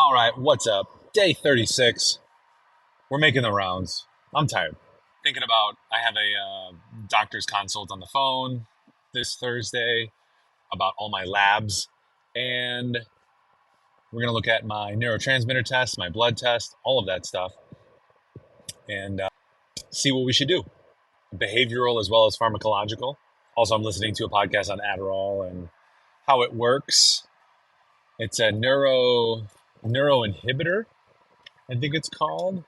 All right, what's up? Day 36. We're making the rounds. I'm tired. Thinking about, I have a doctor's consult on the phone this Thursday about all my labs. And we're going to look at my neurotransmitter test, my blood test, all of that stuff, and see what we should do. Behavioral as well as pharmacological. Also, I'm listening to a podcast on Adderall and how it works. It's a neuro inhibitor, I think it's called,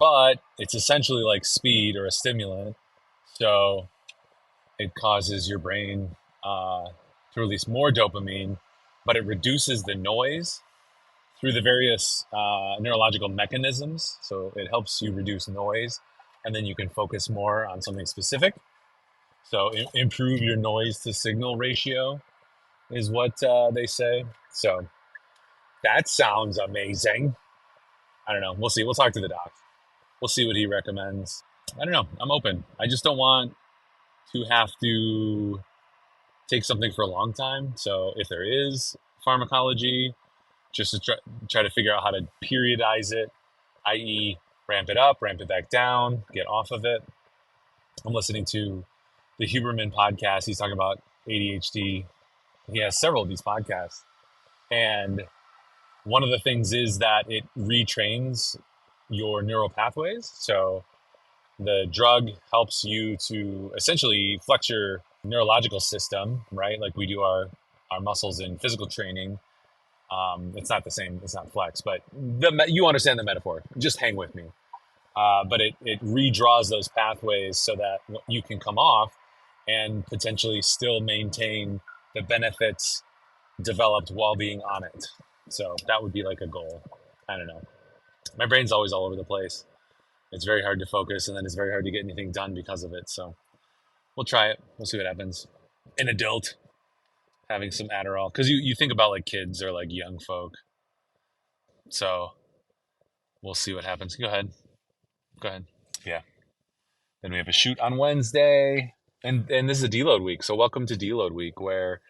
but it's essentially like speed or a stimulant. So it causes your brain to release more dopamine, but it reduces the noise through the various neurological mechanisms. So it helps you reduce noise, and then you can focus more on something specific. So improve your noise to signal ratio is what they say. So that sounds amazing. I don't know. We'll see. We'll talk to the doc. We'll see what he recommends. I don't know. I'm open. I just don't want to have to take something for a long time. So if there is pharmacology, just to try to figure out how to periodize it, i.e., ramp it up, ramp it back down, get off of it. I'm listening to the Huberman podcast. He's talking about ADHD. He has several of these podcasts. And one of the things is that it retrains your neural pathways. So the drug helps you to essentially flex your neurological system, right? Like we do our muscles in physical training. It's not the same. It's not flex, but you understand the metaphor. Just hang with me. But it redraws those pathways so that you can come off and potentially still maintain the benefits developed while being on it. So that would be like a goal. I don't know. My brain's always all over the place. It's very hard to focus, and then it's very hard to get anything done because of it. So we'll try it. We'll see what happens. An adult having some Adderall, because you think about like kids or like young folk. So we'll see what happens. Go ahead. Go ahead. Yeah. Then we have a shoot on Wednesday, and this is a deload week. So welcome to deload week, where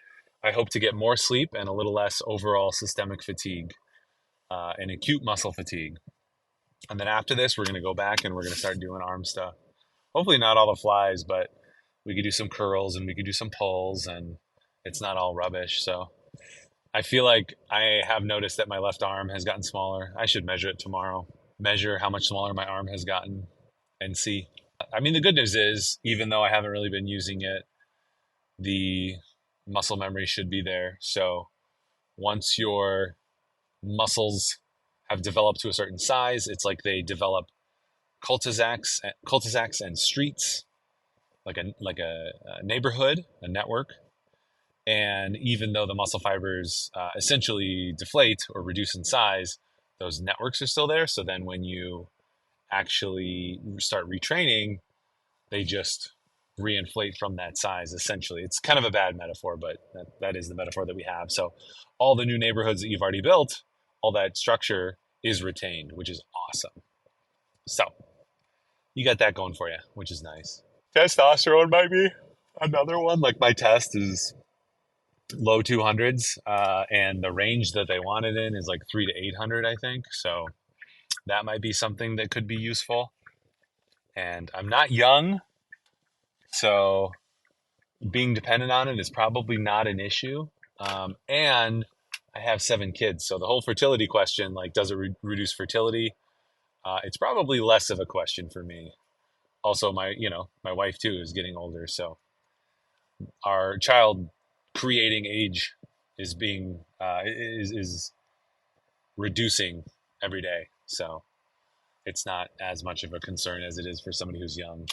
I hope to get more sleep and a little less overall systemic fatigue and acute muscle fatigue. And then after this, we're going to go back and we're going to start doing arm stuff. Hopefully not all the flies, but we could do some curls and we could do some pulls, and it's not all rubbish. So I feel like I have noticed that my left arm has gotten smaller. I should measure it tomorrow, measure how much smaller my arm has gotten and see. I mean, the good news is, even though I haven't really been using it, the muscle memory should be there. So once your muscles have developed to a certain size, it's like they develop cul-de-sacs and streets, like a neighborhood, a network. And even though the muscle fibers essentially deflate or reduce in size, those networks are still there. So then when you actually start retraining, they just reinflate from that size, essentially. It's kind of a bad metaphor, but that is the metaphor that we have. So all the new neighborhoods that you've already built, all that structure is retained, which is awesome. So you got that going for you, which is nice. Testosterone might be another one. Like my test is low 200s, and the range that they want it in is like 3 to 800, I think. So that might be something that could be useful. And I'm not young, so being dependent on it is probably not an issue. And I have 7 kids, so the whole fertility question, like, does it reduce fertility? It's probably less of a question for me. Also, my wife too is getting older, so our child creating age is being is reducing every day. So it's not as much of a concern as it is for somebody who's young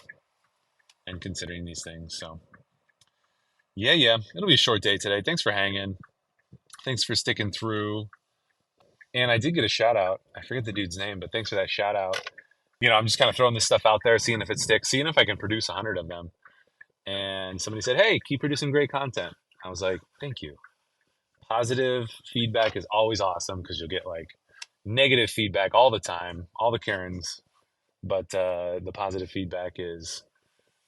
and considering these things. So yeah, it'll be a short day today. Thanks for hanging. Thanks for sticking through. And I did get a shout out. I forget the dude's name, but thanks for that shout out. I'm just kind of throwing this stuff out there, seeing if it sticks, seeing if I can produce 100 of them. And somebody said, "Hey, keep producing great content." I was like, "Thank you." Positive feedback is always awesome, because you'll get like negative feedback all the time, all the Karens, but the positive feedback is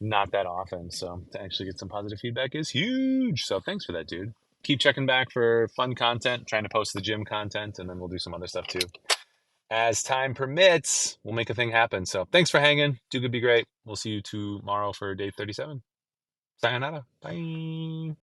not that often. So to actually get some positive feedback is huge. So thanks for that, dude. keep checking back for fun content, trying to post the gym content, and then we'll do some other stuff too. As time permits, we'll make a thing happen. So thanks for hanging. Do good, be great. We'll see you tomorrow for day 37. Sayonara. Bye.